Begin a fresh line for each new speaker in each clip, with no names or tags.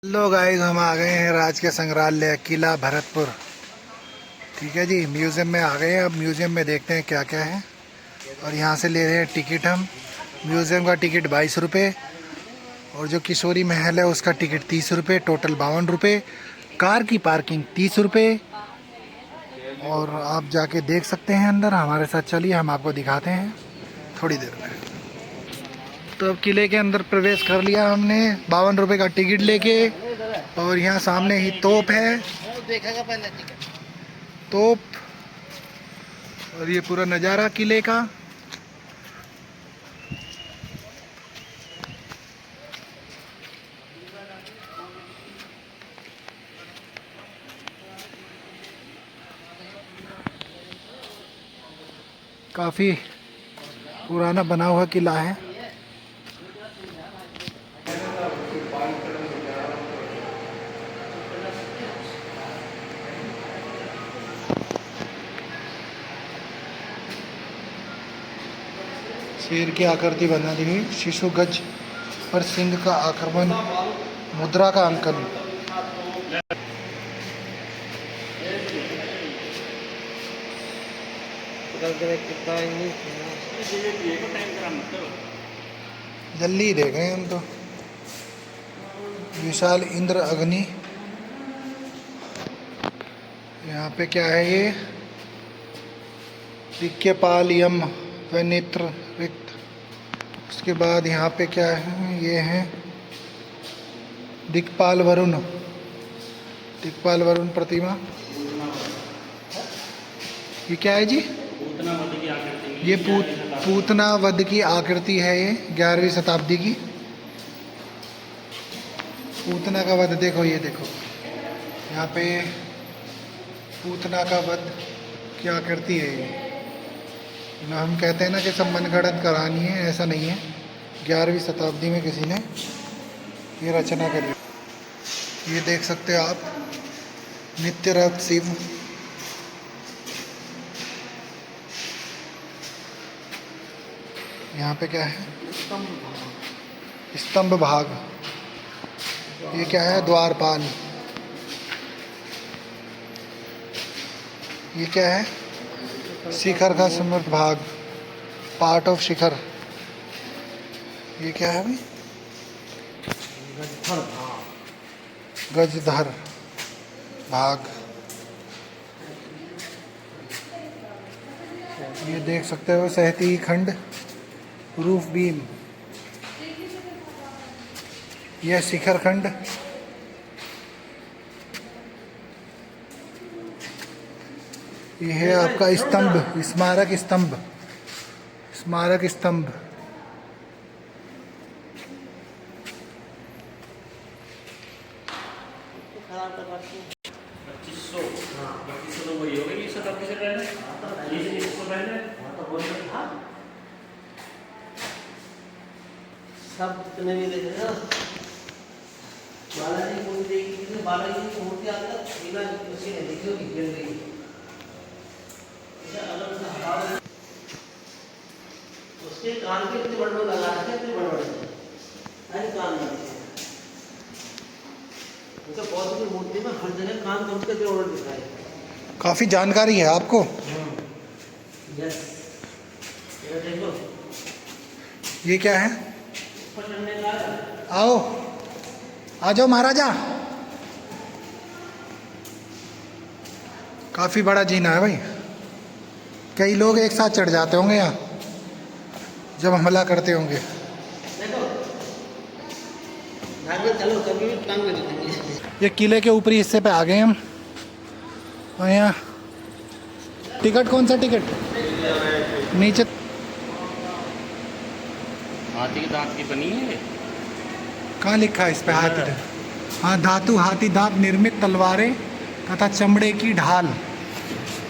Hello guys, हम आ गए हैं राजकीय संग्रहालय किला भरतपुर। ठीक है जी, म्यूज़ियम में आ गए हैं। अब म्यूज़ियम में देखते हैं क्या क्या है। और यहाँ से ले रहे हैं टिकट हम। म्यूज़ियम का टिकट 22 रुपये और जो किशोरी महल है उसका टिकट 30 रुपये, टोटल 52 रुपये। कार की पार्किंग 30 रुपये। और आप जाके देख सकते हैं अंदर। हमारे साथ चलिए, हम आपको दिखाते हैं थोड़ी देर में। तो अब किले के अंदर प्रवेश कर लिया हमने 52 रुपये का टिकट लेके। और यहाँ सामने ही तोप है, तोप। और ये पूरा नज़ारा किले का। काफ़ी पुराना बना हुआ किला है। शेर की आकृति बना दी हुई, शिशु गज पर सिंह का आक्रमण, मुद्रा का अंकन। जल्दी देख रहे हैं हम तो। विशाल इंद्र अग्नि। यहाँ पे क्या है ये? दिक्यपाल यम व नेत्र रिक्त। उसके बाद यहाँ पे क्या है? ये है दिक्पाल वरुण। दिक्पाल वरुण प्रतिमा। ये क्या है जी? ये पूतना वध की आकृति है। ये 11वीं शताब्दी की पूतना का वध। देखो, ये देखो यहाँ पे पूतना का वध की आकृति है ये। ना हम कहते हैं ना कि सब मनगढ़ंत कहानी है, ऐसा नहीं है। 11वीं शताब्दी में किसी ने ये रचना करी। ये देख सकते हो आप, नित्यरथ शिव। यहाँ पे क्या है? स्तंभ भाग। ये क्या है? द्वारपाल। ये क्या है? शिखर का समृद्ध भाग, पार्ट ऑफ शिखर। ये क्या है भाई? गजधर भाग। ये देख सकते हो सहती खंड, रूफ बीम। यह शिखर खंड। यह है आपका स्तंभ, स्मारक स्तंभ। स्मारक स्तंभ।
सब जितने भी देख रहे हो, बालाजी की मूर्ति देखी, बालाजी की मूर्ति आज तक बिना किसी ने देखी होगी, गिर गई। उसके कान के इतने बड़े लगा रखे, इतने बड़े अरे कान लगे। उनका बौद्ध की मूर्ति में हर जगह कान कम के जोड़ दिखाए।
काफ़ी जानकारी है आपको।
यस, ये देखो।
ये क्या है? आओ, आ जाओ महाराजा। काफ़ी बड़ा जीना है भाई। कई लोग एक साथ चढ़ जाते होंगे यहाँ जब हमला करते होंगे।
देखो, चलो कभी भी टांग में दिखेंगे।
ये किले के ऊपरी हिस्से पे आ गए हम। और यहाँ टिकट, कौन सा टिकट? नीचे
हाथी के दांत की बनी है।
कहाँ लिखा है इस पे? हाथी दांत। हाँ, धातु हाथी दांत निर्मित तलवारें तथा चमड़े की ढाल।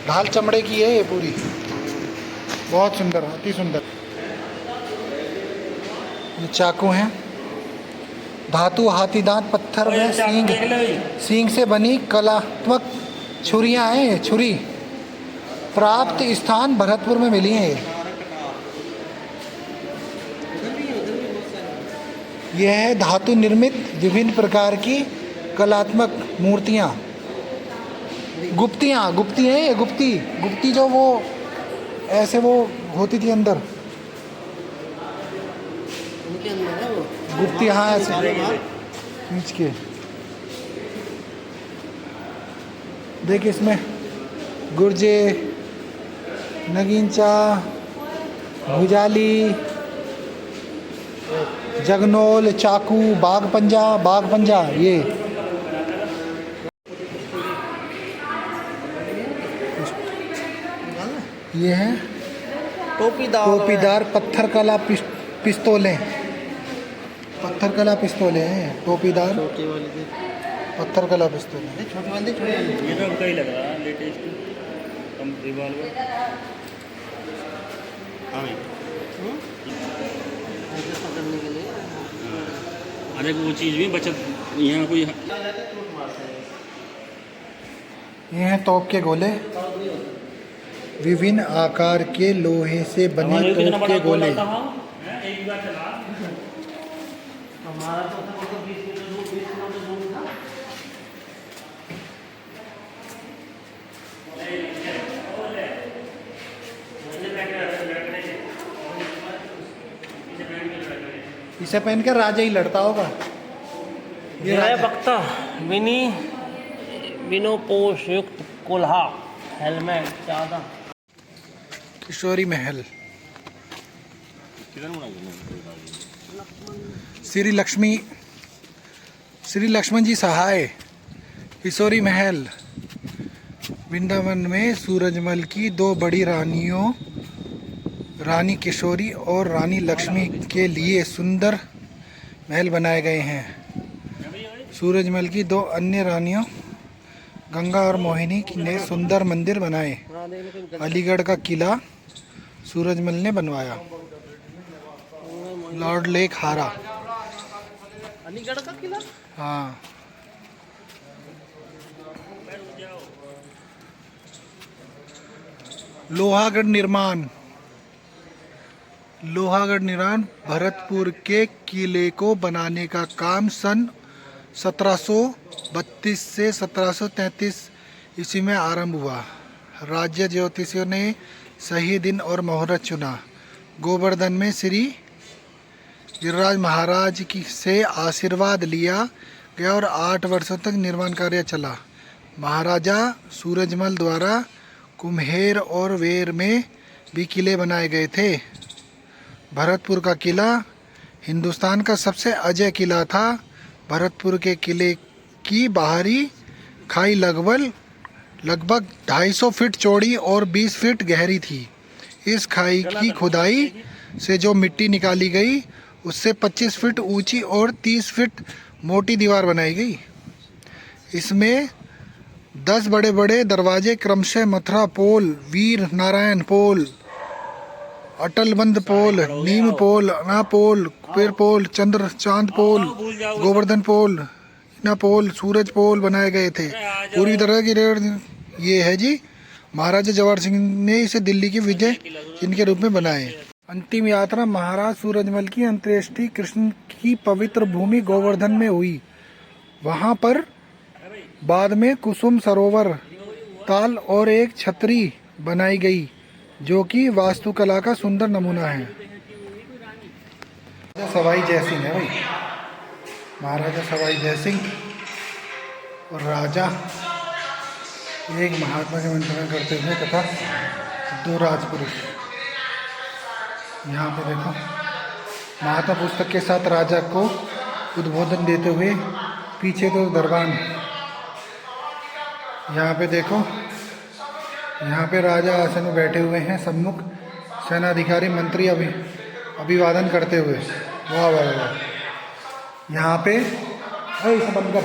ढाल चमड़े की है ये पूरी। बहुत सुंदर, अति सुंदर। ये चाकू हैं। धातु हाथी दांत, पत्थर में सींग से बनी कलात्मक छुरियां हैं। ये छुरी प्राप्त स्थान भरतपुर में मिली हैं। यह है धातु निर्मित विभिन्न प्रकार की कलात्मक मूर्तियाँ, गुप्ती हैं ये, गुप्ती जो वो ऐसे वो होती थी अंदर,
उनके अंदर है वो
गुप्ती, हाँ ऐसे खींच के देख। इसमें गुर्जे, नगींचा, भुजाली, जगनोल, चाकू, बाघ पंजा ये हैं टोपीदार पत्थर कला पिस्तौलें हैं। टोपीदार
छोटी वाली थी,
पत्थर कला पिस्तौलें।
छोटी वाली छोटी वाली।
ये तो हमका ही लग रहा है लेटेस्ट कम रिवॉल्वर। हाँ भाई,
ऐसे पकड़ने के लिए
अरे वो चीज़ भी बचत यहाँ कोई
टूट मारते हैं।
ये हैं तोप के गोले, विभिन्न आकार के लोहे से बने तोप के गोले।
एक बार चला
हमारा तो था मतलब 20 मीटर दूर, 20 किलोमीटर दूर था।
इसे पहनकर राजा ही लड़ता होगा। ये
जय
राजा
बख्ता विनोपोष युक्त कोल्हा, हेलमेट, चादर।
किशोरी महल, श्री लक्ष्मण जी सहाय। किशोरी महल वृंदावन में सूरजमल की दो बड़ी रानियों, रानी किशोरी और रानी लक्ष्मी के लिए सुंदर महल बनाए गए हैं। सूरजमल की दो अन्य रानियों गंगा और मोहिनी ने सुंदर मंदिर बनाए। अलीगढ़ का किला सूरजमल ने बनवाया। लॉर्ड लेक हारा,
अलीगढ़ का किला।
हाँ। लोहागढ़ निर्माण भरतपुर के किले को बनाने का काम सन 1732 से 1733 ईस्वी में आरंभ हुआ। राज्य ज्योतिषियों ने सही दिन और मुहूर्त चुना। गोवर्धन में श्री गिरिराज महाराज की से आशीर्वाद लिया गया और 8 वर्षों तक निर्माण कार्य चला। महाराजा सूरजमल द्वारा कुम्हेर और वेर में भी किले बनाए गए थे। भरतपुर का किला हिंदुस्तान का सबसे अजय किला था। भरतपुर के किले की बाहरी खाई लगभग 250 फीट चौड़ी और 20 फीट गहरी थी। इस खाई की खुदाई से जो मिट्टी निकाली गई उससे 25 फीट ऊंची और 30 फीट मोटी दीवार बनाई गई। इसमें 10 बड़े बड़े दरवाजे क्रमशः मथुरा पोल, वीर नारायण पोल, अटलबंद पोल, नीम पोल, अना पोल, कुबेर पोल, चांद पोल, गोवर्धन पोल, इना पोल, सूरज पोल बनाए गए थे। पूरी तरह की ये है जी। महाराजा जवाहर सिंह ने इसे दिल्ली की विजय चिन्ह के रूप में बनाए। अंतिम यात्रा महाराज सूरजमल की अंत्येष्टि कृष्ण की पवित्र भूमि गोवर्धन में हुई। वहां पर बाद में कुसुम सरोवर, ताल और एक छतरी बनाई गई जो कि वास्तुकला का सुंदर नमूना है। सवाई जयसिंह है भाई, महाराजा सवाई जयसिंह और राजा एक महात्मा के मंत्रण करते हुए तथा 2 राजपुरुष। यहाँ पे देखो महात्मा पुस्तक के साथ राजा को उद्बोधन देते हुए पीछे 2 दरबान। यहाँ पे देखो, यहाँ पे राजा आसन में बैठे हुए हैं, सम्मुख सेनाधिकारी मंत्री अभिवादन करते हुए। वाह वाह वाह। यहाँ पे इसे बंद कर।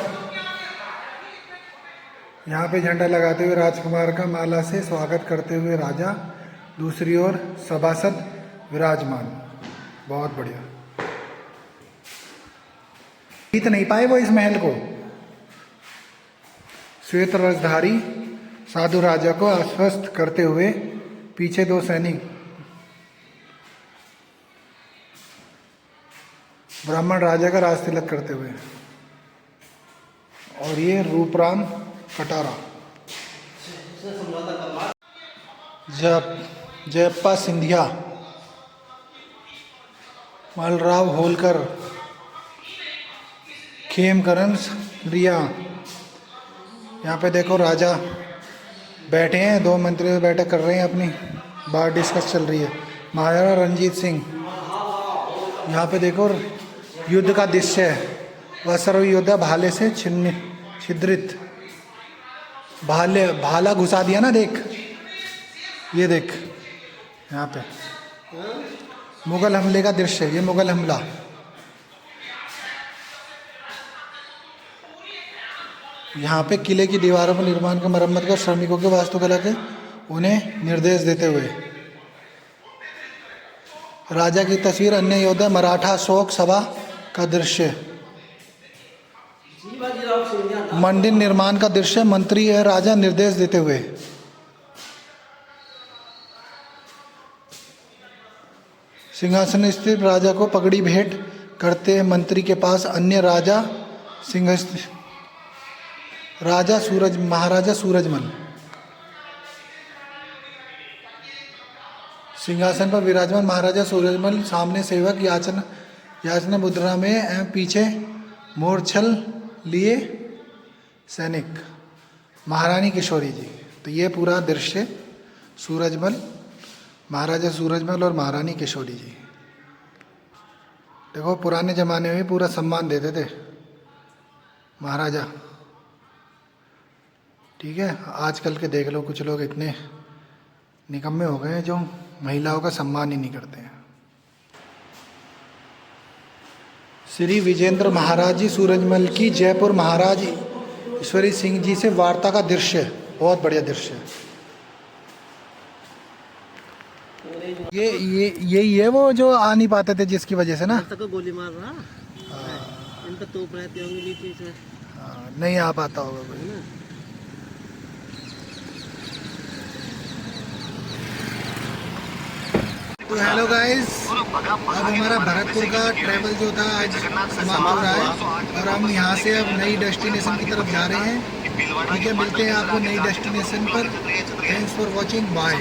यहाँ पे झंडा लगाते हुए राजकुमार का माला से स्वागत करते हुए राजा, दूसरी ओर सभासद विराजमान। बहुत बढ़िया। जीत नहीं पाए वो इस महल को। श्वेत रसधारी साधु राजा को आश्वस्त करते हुए पीछे 2 सैनिक ब्राह्मण राजा का राज तिलक करते हुए। और ये रूपराम कटारा, जयप्पा सिंधिया, मलराव होलकर, खेमकरण रिया। यहाँ पे देखो राजा बैठे हैं, 2 मंत्री बैठक कर रहे हैं, अपनी बात डिस्कस चल रही है। महाराजा रणजीत सिंह, यहाँ पे देखो युद्ध का दृश्य है। वह सर्व योद्धा भाले से छिद्रित, भाला घुसा दिया ना, देख ये देख यहाँ पे मुगल हमले का दृश्य है, ये मुगल हमला। यहाँ पे किले की दीवारों पर निर्माण का मरम्मत कर श्रमिकों के वास्तुकला के उन्हें निर्देश देते हुए। राजा की तस्वीर, अन्य योद्धा, मराठा शोक सभा का दृश्य, मंदिर निर्माण का दृश्य, मंत्री है राजा निर्देश देते हुए। सिंहासन स्थित राजा को पगड़ी भेंट करते मंत्री के पास अन्य राजा महाराजा सूरजमल। सिंहासन पर विराजमान महाराजा सूरजमल, सामने सेवक याचना मुद्रा में एवं पीछे मोरछल लिए सैनिक। महारानी किशोरी जी। तो ये पूरा दृश्य सूरजमल, महाराजा सूरजमल और महारानी किशोरी जी। देखो पुराने ज़माने में पूरा सम्मान देते थे महाराजा, ठीक है। आजकल के देख लो, कुछ लोग इतने निकम्मे हो गए हैं जो महिलाओं का सम्मान ही नहीं करते हैं। श्री विजेंद्र महाराज जी सूरजमल की जयपुर महाराज ईश्वरी सिंह जी से वार्ता का दृश्य, बहुत बढ़िया दृश्य है। यही है वो जो आ नहीं पाते थे, जिसकी वजह से ना
गोली मार रहा, इन पर तोप रहते होंगे बीच से,
नहीं आ पाता होगा कोई। तो हेलो गाइस, अब हमारा भरतपुर का ट्रैवल जो था आज समाप्त हो रहा है और हम यहाँ से अब नई डेस्टिनेशन की तरफ जा रहे हैं। ठीक है, मिलते हैं आपको नई डेस्टिनेशन पर। Thanks for watching, bye.